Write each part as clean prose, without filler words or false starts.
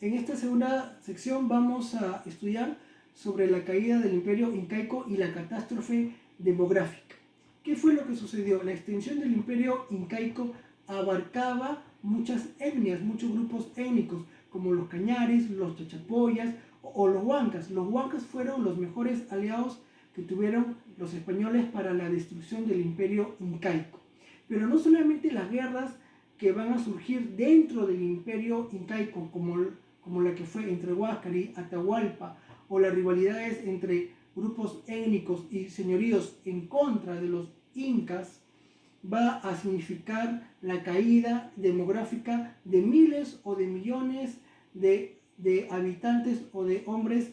En esta segunda sección vamos a estudiar sobre la caída del imperio incaico y la catástrofe demográfica. ¿Qué fue lo que sucedió? La extensión del imperio incaico abarcaba muchas etnias, muchos grupos étnicos, como los cañaris, los chachapoyas o los huancas. Los huancas fueron los mejores aliados que tuvieron los españoles para la destrucción del imperio incaico. Pero no solamente las guerras que van a surgir dentro del imperio incaico, como la que fue entre Huáscar, Atahualpa, o las rivalidades entre grupos étnicos y señoríos en contra de los incas, va a significar la caída demográfica de miles o de millones de habitantes o de hombres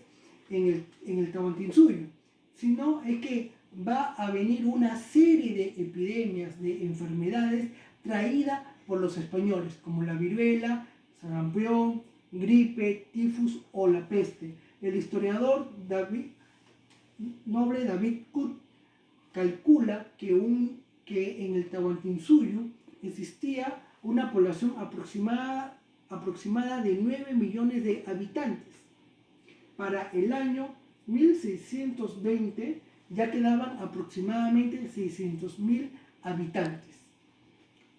en el Tahuantinsuyo, sino es que va a venir una serie de epidemias, de enfermedades traídas por los españoles, como la viruela, sarampión, gripe, tifus o la peste. El historiador noble David Cook calcula que en el Tahuantinsuyo existía una población aproximada de 9 millones de habitantes. Para el año 1620 ya quedaban aproximadamente 600.000 habitantes.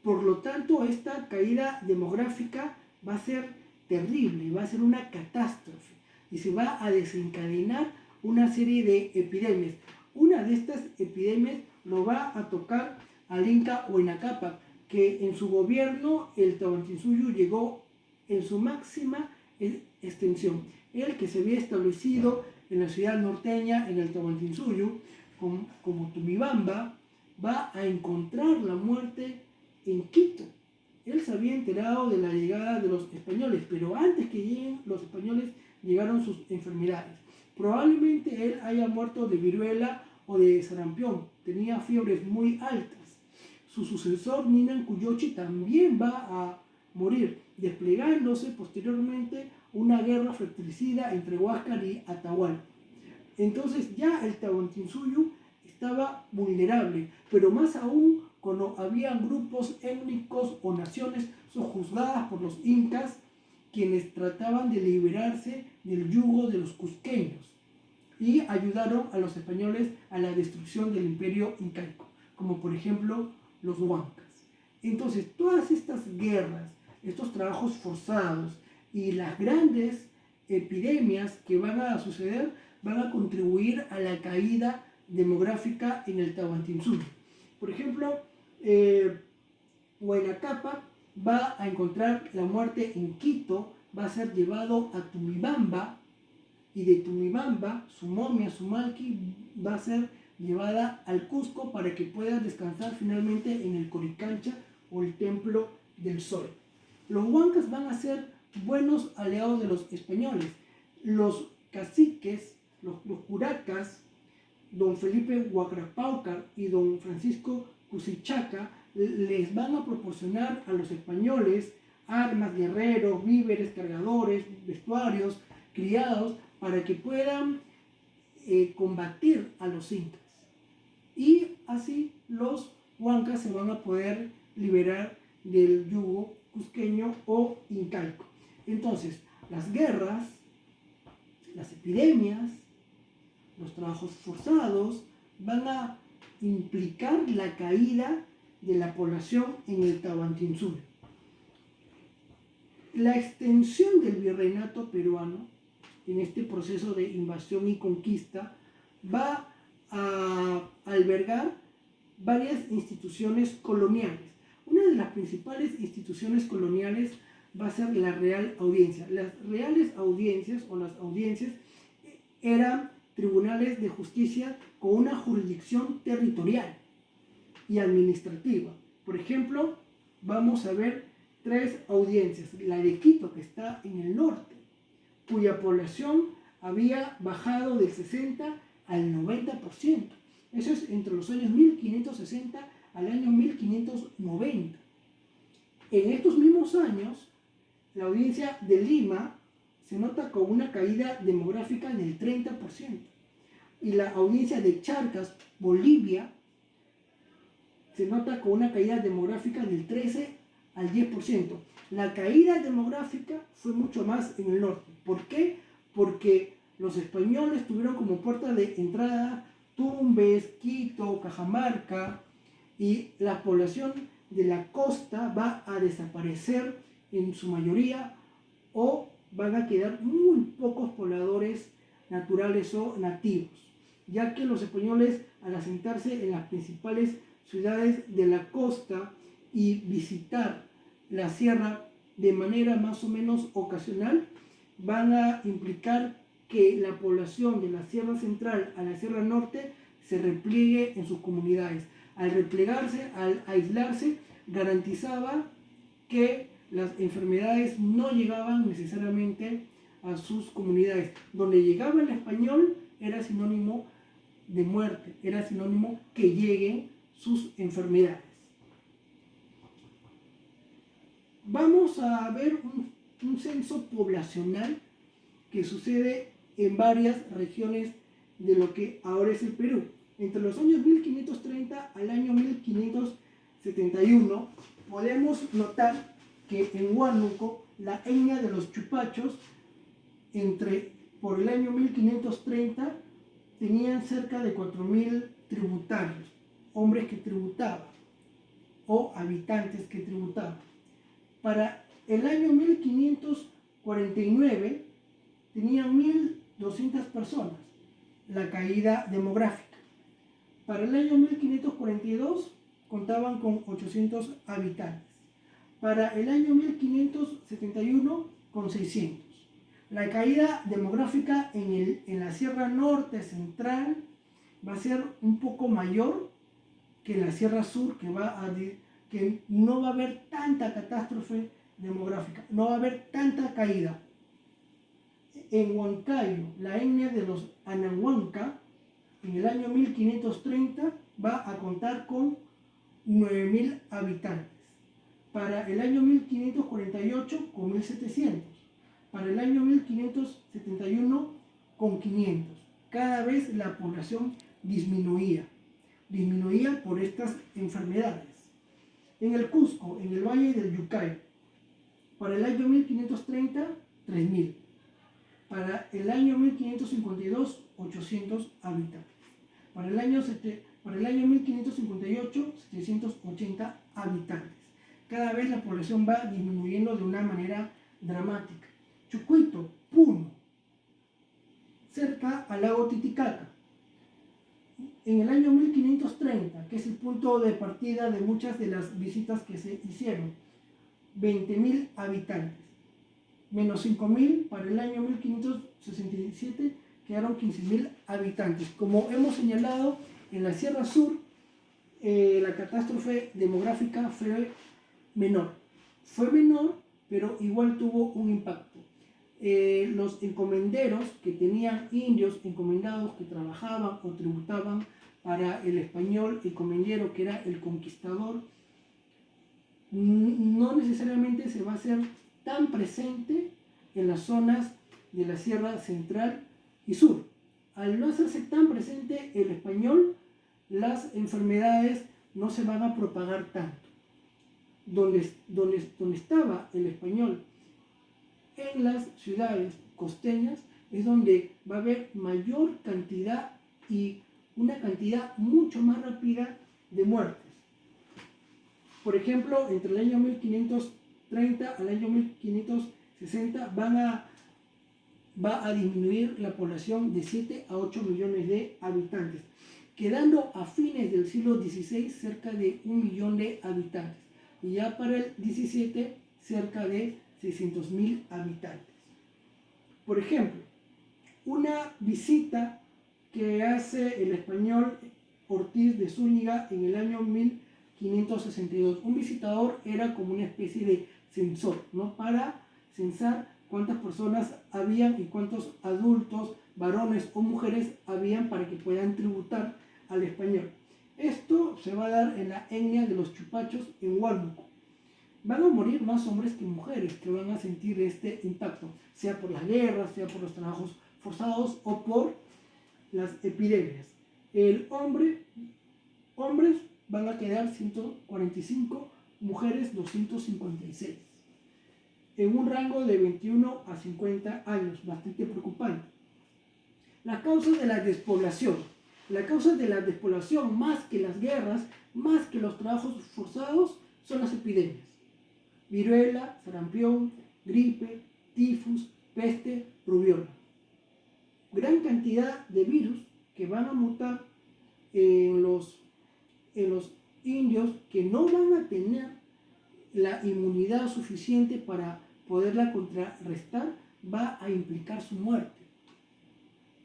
Por lo tanto, esta caída demográfica va a ser terrible, va a ser una catástrofe y se va a desencadenar una serie de epidemias. Una de estas epidemias lo va a tocar al Inca Huayna Cápac, que en su gobierno el Tahuantinsuyo llegó en su máxima extensión. El que se había establecido en la ciudad norteña, en el Tahuantinsuyo, como Tumibamba, va a encontrar la muerte en Quito. Él se había enterado de la llegada de los españoles, pero antes que lleguen los españoles llegaron sus enfermedades. Probablemente él haya muerto de viruela o de sarampión, tenía fiebres muy altas. Su sucesor, Ninan Cuyochi, también va a morir, desplegándose posteriormente una guerra fratricida entre Huáscar y Atahualpa. Entonces ya el Tahuantinsuyo estaba vulnerable, pero más aún cuando había grupos étnicos o naciones sojuzgadas por los incas, quienes trataban de liberarse del yugo de los cusqueños y ayudaron a los españoles a la destrucción del imperio incaico, como por ejemplo los huancas. Entonces, todas estas guerras, estos trabajos forzados y las grandes epidemias que van a suceder van a contribuir a la caída demográfica en el Tahuantinsuyo. Por ejemplo, Huayna Cápac va a encontrar la muerte en Quito, va a ser llevado a Tumibamba, y de Tumibamba su momia, su malqui, va a ser llevada al Cusco para que pueda descansar finalmente en el Coricancha o el Templo del Sol. Los huancas van a ser buenos aliados de los españoles. Los caciques, los curacas, don Felipe Huacrapaucar y don Francisco Cusichaca, les van a proporcionar a los españoles armas, guerreros, víveres, cargadores, vestuarios, criados, para que puedan combatir a los incas. Y así los huancas se van a poder liberar del yugo cusqueño o incaico. Entonces, las guerras, las epidemias, los trabajos forzados van a implicar la caída de la población en el Tahuantinsuyo. La extensión del virreinato peruano en este proceso de invasión y conquista va a albergar varias instituciones coloniales. Una de las principales instituciones coloniales va a ser la Real Audiencia. Las reales audiencias o las audiencias eran tribunales de justicia con una jurisdicción territorial y administrativa. Por ejemplo, vamos a ver 3 audiencias. La de Quito, que está en el norte, cuya población había bajado del 60 al 90%. Eso es entre los años 1560 al año 1590. En estos mismos años, la audiencia de Lima se nota con una caída demográfica del 30%. Y la audiencia de Charcas, Bolivia, se nota con una caída demográfica del 13 al 10%. La caída demográfica fue mucho más en el norte. ¿Por qué? Porque los españoles tuvieron como puerta de entrada Tumbes, Quito, Cajamarca, y la población de la costa va a desaparecer en su mayoría, o van a quedar muy pocos pobladores naturales o nativos, ya que los españoles, al asentarse en las principales ciudades de la costa y visitar la sierra de manera más o menos ocasional, van a implicar que la población de la Sierra Central a la Sierra Norte se repliegue en sus comunidades. Al replegarse, al aislarse, garantizaba que las enfermedades no llegaban necesariamente a sus comunidades. Donde llegaba el español era sinónimo de muerte, era sinónimo que lleguen sus enfermedades. Vamos a ver un censo poblacional que sucede en varias regiones de lo que ahora es el Perú. Entre los años 1530 al año 1571 podemos notar que en Huánuco la etnia de los chupachos por el año 1530 tenían cerca de 4.000 tributarios, hombres que tributaban o habitantes que tributaban. Para el año 1549 tenían 1.200 personas, la caída demográfica. Para el año 1542 contaban con 800 habitantes. Para el año 1571 con 600. La caída demográfica en la Sierra Norte Central va a ser un poco mayor que en la Sierra Sur, que no va a haber tanta catástrofe demográfica, no va a haber tanta caída. En Huancayo, la etnia de los Anahuanca, en el año 1530 va a contar con 9.000 habitantes. Para el año 1548 con 1.700. Para el año 1571 con 500. Cada vez la población disminuía por estas enfermedades. En el Cusco, en el Valle del Yucay, para el año 1530, 3.000. Para el año 1552, 800 habitantes. Para el año 1558, 780 habitantes. Cada vez la población va disminuyendo de una manera dramática. Chucuito, Puno, cerca al lago Titicaca. En el año 1530, que es el punto de partida de muchas de las visitas que se hicieron, 20.000 habitantes. Menos 5.000 para el año 1567, quedaron 15.000 habitantes. Como hemos señalado, en la Sierra Sur, la catástrofe demográfica fue menor. Fue menor, pero igual tuvo un impacto. Los encomenderos que tenían indios encomendados que trabajaban o tributaban para el español encomendero, que era el conquistador, no necesariamente se va a hacer tan presente en las zonas de la Sierra Central y Sur. Al no hacerse tan presente el español, las enfermedades no se van a propagar tanto. Donde estaba el español, en las ciudades costeñas, es donde va a haber mayor cantidad y una cantidad mucho más rápida de muertes. Por ejemplo, entre el año 1530 al año 1560 va a disminuir la población de 7 a 8 millones de habitantes, quedando a fines del siglo XVI cerca de 1 millón de habitantes, y ya para el XVII cerca de 600.000 habitantes. Por ejemplo, una visita que hace el español Ortiz de Zúñiga en el año 1562. Un visitador era como una especie de censor, ¿no? Para censar cuántas personas habían y cuántos adultos, varones o mujeres habían para que puedan tributar al español. Esto se va a dar en la etnia de los chupachos en Huánuco. Van a morir más hombres que mujeres que van a sentir este impacto, sea por las guerras, sea por los trabajos forzados o por las epidemias. Hombres van a quedar 145 mujeres 256, en un rango de 21 a 50 años, bastante preocupante. La causa de la despoblación. La causa de la despoblación, más que las guerras, más que los trabajos forzados, son las epidemias. Viruela, sarampión, gripe, tifus, peste, rubiola. Gran cantidad de virus que van a mutar en los indios que no van a tener la inmunidad suficiente para poderla contrarrestar, va a implicar su muerte.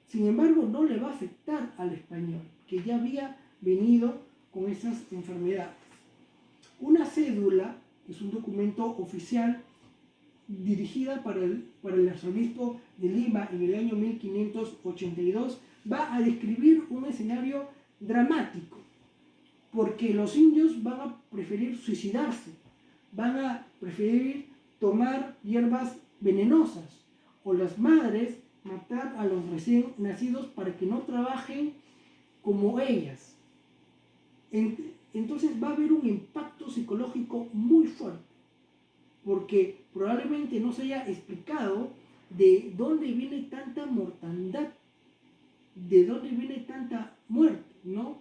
Sin embargo, no le va a afectar al español, que ya había venido con esas enfermedades. Una cédula, que es un documento oficial dirigida para el arzobispo de Lima en el año 1582, va a describir un escenario dramático, porque los indios van a preferir suicidarse, van a preferir tomar hierbas venenosas, o las madres matar a los recién nacidos para que no trabajen como ellas. Entonces va a haber un impacto psicológico muy fuerte, porque probablemente no se haya explicado de dónde viene tanta mortandad, de dónde viene tanta muerte, ¿no?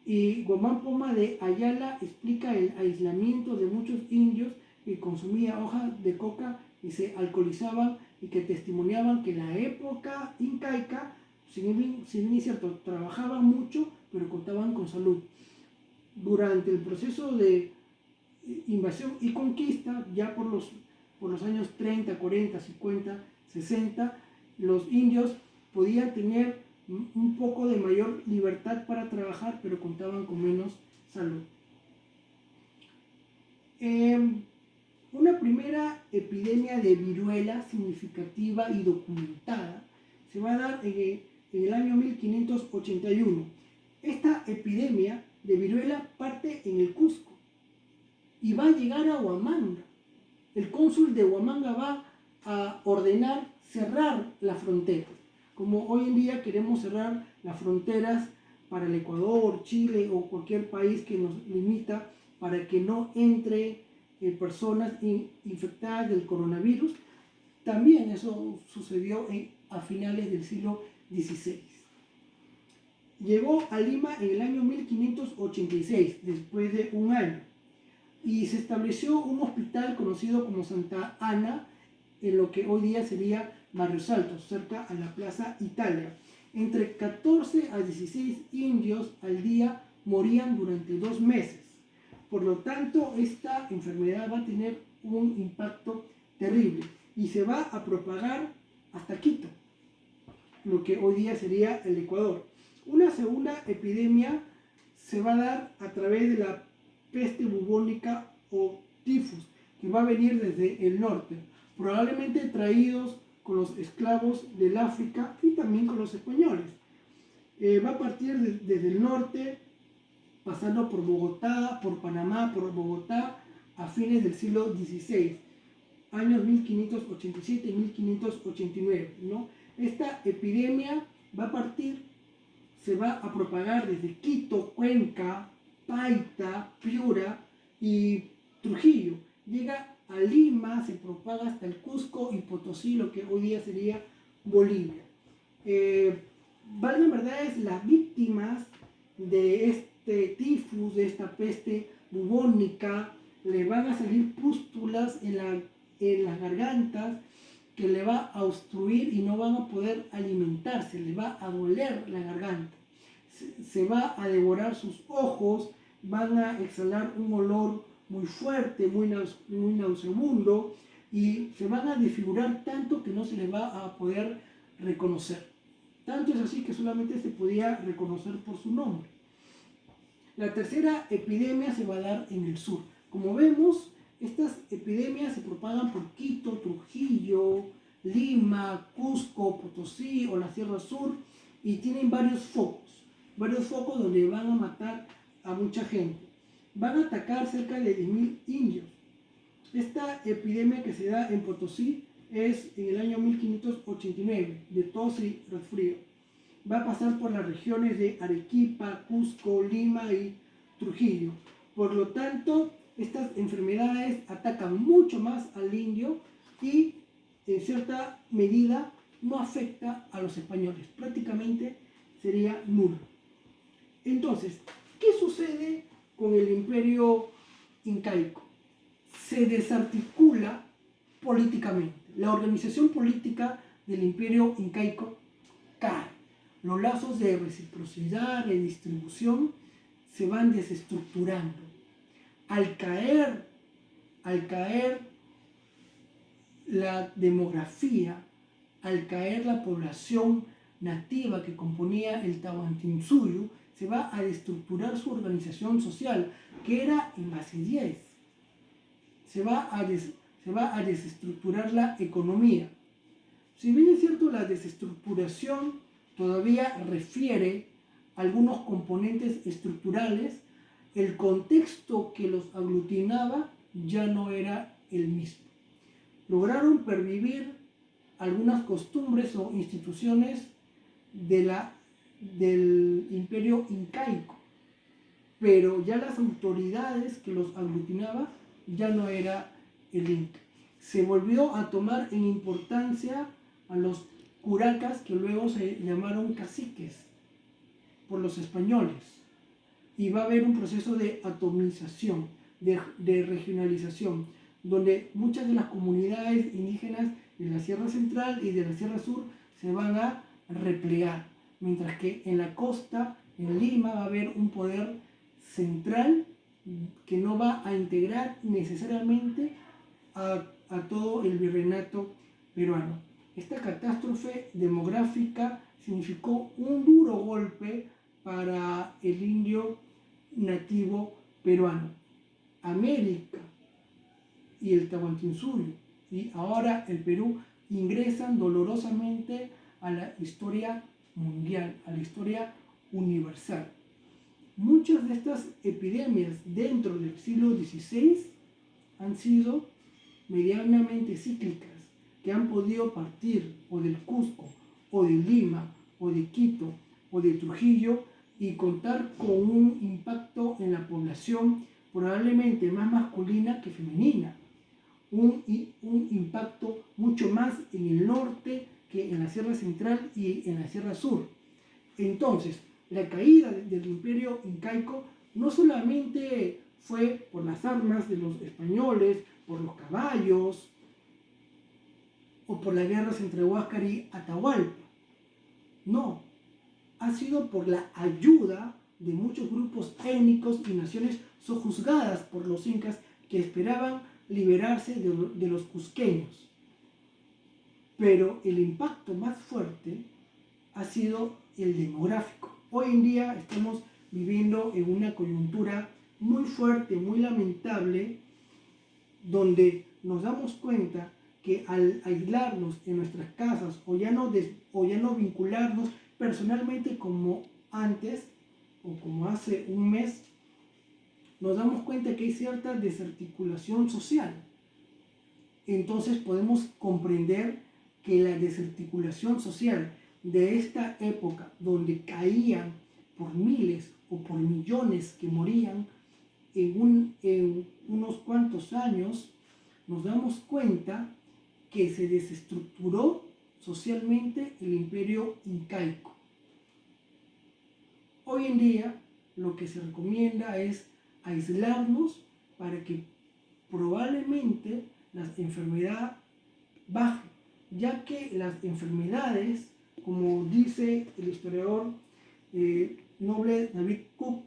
Y Guamán Poma de Ayala explica el aislamiento de muchos indios que consumían hojas de coca y se alcoholizaban, y que testimoniaban que en la época incaica, si bien es cierto, trabajaban mucho, pero contaban con salud. Durante el proceso de invasión y conquista, ya por los años 30, 40, 50, 60, los indios podían tener un poco de mayor libertad para trabajar, pero contaban con menos salud. Una primera epidemia de viruela significativa y documentada se va a dar en el año 1581. Esta epidemia de viruela parte en el Cusco y va a llegar a Huamanga. El cónsul de Huamanga va a ordenar cerrar la frontera. Como hoy en día queremos cerrar las fronteras para el Ecuador, Chile o cualquier país que nos limita para que no entre personas infectadas del coronavirus, también eso sucedió a finales del siglo XVI. Llegó a Lima en el año 1586, después de un año, y se estableció un hospital conocido como Santa Ana, en lo que hoy día sería Barrios Altos, cerca a la Plaza Italia. Entre 14 a 16 indios al día morían durante 2 meses. Por lo tanto, esta enfermedad va a tener un impacto terrible y se va a propagar hasta Quito, lo que hoy día sería el Ecuador. Una segunda epidemia se va a dar a través de la peste bubónica o tifus, que va a venir desde el norte, probablemente traídos con los esclavos del África y también con los españoles. Va a partir desde el norte, pasando por Bogotá, por Panamá, por Bogotá, a fines del siglo XVI, años 1587 y 1589, ¿no? Esta epidemia va a partir, se va a propagar desde Quito, Cuenca, Paita, Piura y Trujillo. Llega a Lima, se propaga hasta el Cusco y Potosí, lo que hoy día sería Bolivia. Valgan verdades, las víctimas de este tifus, de esta peste bubónica, le van a salir pústulas en las gargantas que le va a obstruir y no van a poder alimentarse, le va a doler la garganta, se va a devorar sus ojos, van a exhalar un olor muy fuerte, muy nauseabundo, y se van a desfigurar tanto que no se les va a poder reconocer. Tanto es así que solamente se podía reconocer por su nombre. La tercera epidemia se va a dar en el sur. Como vemos, estas epidemias se propagan por Quito, Trujillo, Lima, Cusco, Potosí o la Sierra Sur, y tienen varios focos donde van a matar a mucha gente. Van a atacar cerca de 10.000 indios. Esta epidemia que se da en Potosí es en el año 1589, de tos y resfrío. Va a pasar por las regiones de Arequipa, Cusco, Lima y Trujillo. Por lo tanto, estas enfermedades atacan mucho más al indio y en cierta medida no afecta a los españoles, prácticamente sería nulo. Entonces, ¿qué sucede con el imperio incaico? Se desarticula políticamente. La organización política del imperio incaico cae. Los lazos de reciprocidad, de distribución, se van desestructurando. Al caer la demografía, al caer la población nativa que componía el Tahuantinsuyo, se va a destructurar su organización social, que era en base 10. Se va a desestructurar la economía. Si bien es cierto, la desestructuración todavía refiere a algunos componentes estructurales, el contexto que los aglutinaba ya no era el mismo. Lograron pervivir algunas costumbres o instituciones del imperio incaico, pero ya las autoridades que los aglutinaba ya no era el Inca. Se volvió a tomar en importancia a los curacas, que luego se llamaron caciques por los españoles, y va a haber un proceso de atomización, de regionalización, donde muchas de las comunidades indígenas de la Sierra Central y de la Sierra Sur se van a replegar, mientras que en la costa, en Lima, va a haber un poder central que no va a integrar necesariamente a todo el virreinato peruano. Esta catástrofe demográfica significó un duro golpe para el indio nativo peruano. América y el Tahuantinsuyo y ahora el Perú ingresan dolorosamente a la historia mundial, a la historia universal. Muchas de estas epidemias dentro del siglo XVI han sido medianamente cíclicas, que han podido partir o del Cusco, o de Lima, o de Quito, o de Trujillo, y contar con un impacto en la población probablemente más masculina que femenina. Un impacto mucho más en el norte que en la Sierra Central y en la Sierra Sur. Entonces, la caída del imperio incaico no solamente fue por las armas de los españoles, por los caballos, o por las guerras entre Huáscar y Atahualpa. No, ha sido por la ayuda de muchos grupos étnicos y naciones sojuzgadas por los incas que esperaban liberarse de los cusqueños. Pero el impacto más fuerte ha sido el demográfico. Hoy en día estamos viviendo en una coyuntura muy fuerte, muy lamentable, donde nos damos cuenta que al aislarnos en nuestras casas o ya no vincularnos personalmente como antes o como hace un mes, nos damos cuenta que hay cierta desarticulación social. Entonces podemos comprender que la desarticulación social de esta época, donde caían por miles o por millones que morían en unos cuantos años, nos damos cuenta que se desestructuró socialmente el imperio incaico. Hoy en día lo que se recomienda es aislarnos para que probablemente las enfermedades bajen, ya que las enfermedades, como dice el historiador noble David Cook,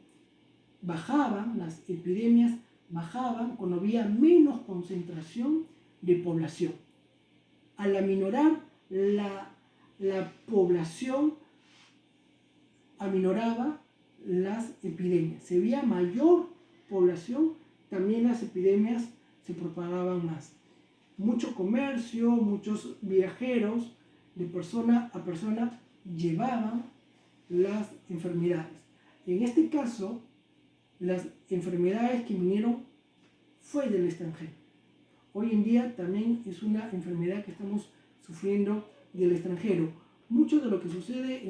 bajaban, las epidemias bajaban cuando había menos concentración de población. Al aminorar la población, aminoraba las epidemias. Si había mayor población, también las epidemias se propagaban más. Mucho comercio, muchos viajeros de persona a persona llevaban las enfermedades. En este caso, las enfermedades que vinieron fue del extranjero. Hoy en día también es una enfermedad que estamos sufriendo del extranjero. Mucho de lo que sucede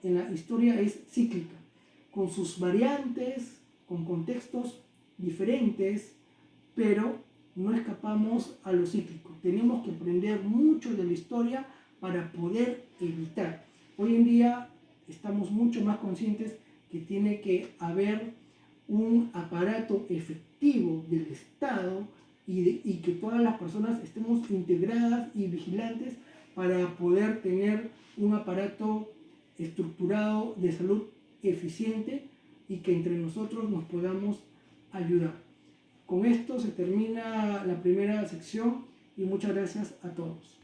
en la historia es cíclica, con sus variantes, con contextos diferentes, pero no escapamos a lo cíclico. Tenemos que aprender mucho de la historia para poder evitar. Hoy en día estamos mucho más conscientes que tiene que haber un aparato efectivo del Estado y que todas las personas estemos integradas y vigilantes para poder tener un aparato estructurado de salud eficiente y que entre nosotros nos podamos ayudar. Con esto se termina la primera sección y muchas gracias a todos.